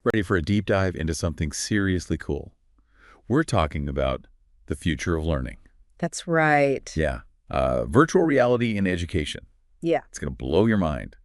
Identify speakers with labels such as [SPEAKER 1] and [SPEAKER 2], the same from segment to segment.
[SPEAKER 1] Ready for a deep dive into something seriously cool? We're talking about the future of learning.
[SPEAKER 2] That's right.
[SPEAKER 1] Yeah. Virtual reality in education.
[SPEAKER 2] Yeah.
[SPEAKER 1] It's going to blow your mind.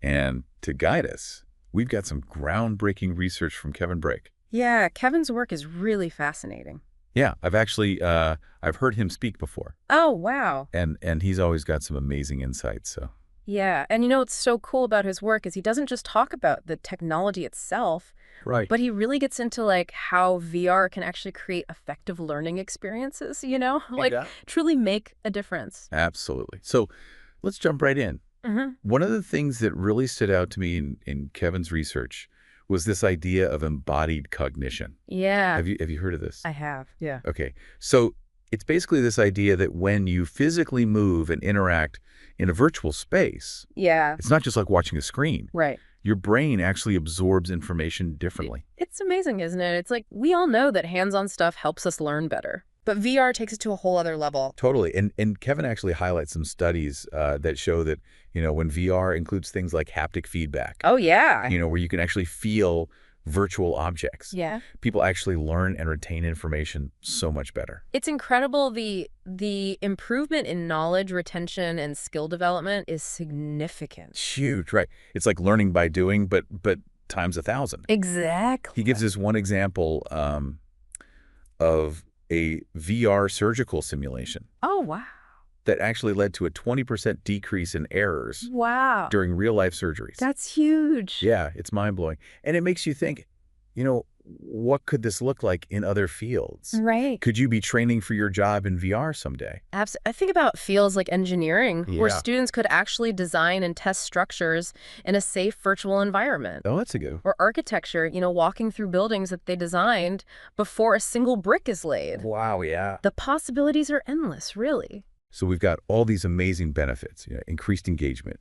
[SPEAKER 1] And to guide us, we've got some groundbreaking research from Kevin Brake.
[SPEAKER 2] Yeah, Kevin's work is really fascinating.
[SPEAKER 1] Yeah, I've heard him speak before,
[SPEAKER 2] Oh, wow.
[SPEAKER 1] and he's always got some amazing insights. So,
[SPEAKER 2] Yeah, and what's so cool about his work is he doesn't just talk about the technology itself,
[SPEAKER 1] right.
[SPEAKER 2] but he really gets into like how VR can actually create effective learning experiences, like
[SPEAKER 1] Yeah.
[SPEAKER 2] truly make a difference.
[SPEAKER 1] Absolutely. So, let's jump right in.
[SPEAKER 2] Hmm.
[SPEAKER 1] One of the things that really stood out to me in Kevin's research was this idea of embodied cognition.
[SPEAKER 2] Yeah,
[SPEAKER 1] Have you heard of this?
[SPEAKER 2] I have. Yeah.
[SPEAKER 1] Okay. So it's basically this idea that when you physically move and interact in a virtual space,
[SPEAKER 2] Yeah,
[SPEAKER 1] it's not just like watching a screen.
[SPEAKER 2] right.
[SPEAKER 1] Your brain actually absorbs information differently.
[SPEAKER 2] It's amazing, isn't it? It's like we all know that hands-on stuff helps us learn better, but VR takes it to a whole other level.
[SPEAKER 1] Totally. And Kevin actually highlights some studies that show that, when VR includes things like haptic feedback,
[SPEAKER 2] Oh, yeah.
[SPEAKER 1] where you can actually feel virtual objects,
[SPEAKER 2] Yeah.
[SPEAKER 1] people actually learn and retain information so much better.
[SPEAKER 2] It's incredible the improvement in knowledge retention and skill development is significant.
[SPEAKER 1] It's huge, right? It's like learning by doing, but times 1,000.
[SPEAKER 2] Exactly.
[SPEAKER 1] He gives us one example of a VR surgical simulation
[SPEAKER 2] Oh, wow.
[SPEAKER 1] that actually led to a 20% decrease in errors
[SPEAKER 2] Wow.
[SPEAKER 1] during real-life surgeries.
[SPEAKER 2] That's huge.
[SPEAKER 1] Yeah, it's mind-blowing. And it makes you think, what could this look like in other fields?
[SPEAKER 2] Right.
[SPEAKER 1] Could you be training for your job in VR someday?
[SPEAKER 2] I think about fields like engineering, where
[SPEAKER 1] Yeah.
[SPEAKER 2] students could actually design and test structures in a safe virtual environment.
[SPEAKER 1] Oh, that's a good.
[SPEAKER 2] Or architecture, walking through buildings that they designed before a single brick is laid.
[SPEAKER 1] Wow, yeah.
[SPEAKER 2] The possibilities are endless, really.
[SPEAKER 1] So we've got all these amazing benefits, increased engagement,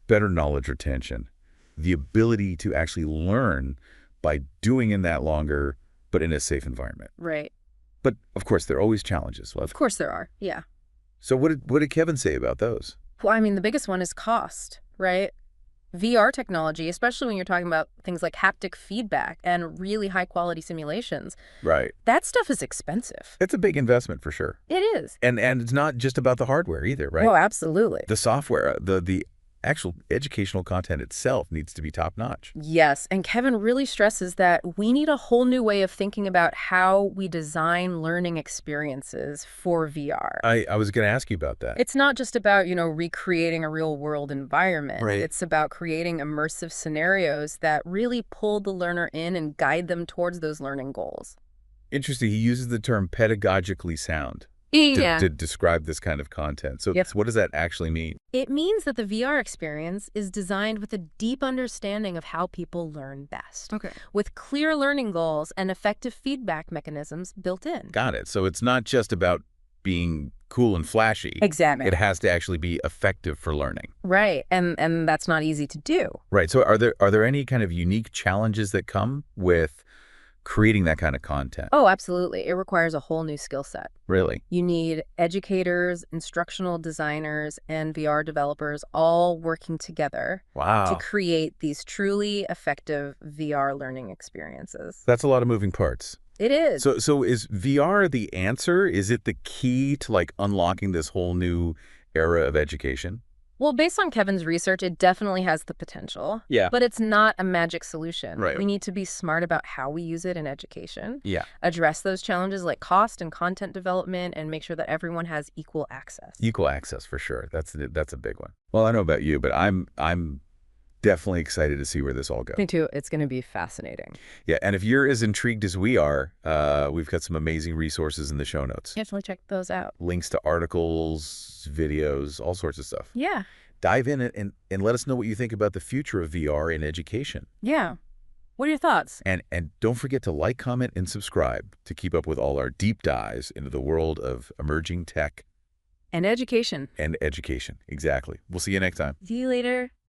[SPEAKER 1] better knowledge retention, the ability to actually learn by doing in that longer, but in a safe environment.
[SPEAKER 2] Right.
[SPEAKER 1] But of course, there are always challenges.
[SPEAKER 2] Of course there are. Yeah.
[SPEAKER 1] So what did Kevin say about those?
[SPEAKER 2] Well, I mean, the biggest one is cost, right? VR technology, especially when you're talking about things like haptic feedback and really high quality simulations,
[SPEAKER 1] Right.
[SPEAKER 2] that stuff is expensive.
[SPEAKER 1] It's a big investment for sure.
[SPEAKER 2] It is.
[SPEAKER 1] And it's not just about the hardware either, right?
[SPEAKER 2] Oh, absolutely.
[SPEAKER 1] The software, the actual educational content itself needs to be top notch.
[SPEAKER 2] Yes, and Kevin really stresses that we need a whole new way of thinking about how we design learning experiences for VR.
[SPEAKER 1] I was going to ask you about that.
[SPEAKER 2] It's not just about, recreating a real world environment.
[SPEAKER 1] Right.
[SPEAKER 2] It's about creating immersive scenarios that really pull the learner in and guide them towards those learning goals.
[SPEAKER 1] Interesting. He uses the term pedagogically sound to describe this kind of content. So,
[SPEAKER 2] Yep.
[SPEAKER 1] so what does that actually mean?
[SPEAKER 2] It means that the VR experience is designed with a deep understanding of how people learn best,
[SPEAKER 1] Okay.
[SPEAKER 2] with clear learning goals and effective feedback mechanisms built in.
[SPEAKER 1] Got it. So it's not just about being cool and flashy.
[SPEAKER 2] Exactly.
[SPEAKER 1] It has to actually be effective for learning.
[SPEAKER 2] Right, and that's not easy to do.
[SPEAKER 1] Right. So are there any kind of unique challenges that come with creating that kind of content?
[SPEAKER 2] Oh, absolutely. It requires a whole new skill set.
[SPEAKER 1] Really?
[SPEAKER 2] You need educators, instructional designers, and VR developers all working together to
[SPEAKER 1] Wow.
[SPEAKER 2] create these truly effective VR learning experiences.
[SPEAKER 1] That's a lot of moving parts.
[SPEAKER 2] It is.
[SPEAKER 1] So is VR the answer? Is it the key to like unlocking this whole new era of education?
[SPEAKER 2] Well, based on Kevin's research, it definitely has the potential.
[SPEAKER 1] Yeah.
[SPEAKER 2] But it's not a magic solution.
[SPEAKER 1] Right.
[SPEAKER 2] We need to be smart about how we use it in education,
[SPEAKER 1] Yeah.
[SPEAKER 2] address those challenges like cost and content development, and make sure that everyone has equal access.
[SPEAKER 1] Equal access for sure. That's a big one. Well, I don't know about you, but I'm definitely excited to see where this all goes.
[SPEAKER 2] Me too. It's going to be fascinating.
[SPEAKER 1] Yeah, and if you're as intrigued as we are, we've got some amazing resources in the show notes.
[SPEAKER 2] Definitely check those out.
[SPEAKER 1] Links to articles, videos, all sorts of stuff.
[SPEAKER 2] Yeah.
[SPEAKER 1] Dive in and let us know what you think about the future of VR in education.
[SPEAKER 2] Yeah. What are your thoughts?
[SPEAKER 1] And don't forget to like, comment, and subscribe to keep up with all our deep dives into the world of emerging tech
[SPEAKER 2] And education.
[SPEAKER 1] and education. Exactly. We'll see you next time.
[SPEAKER 2] See you later.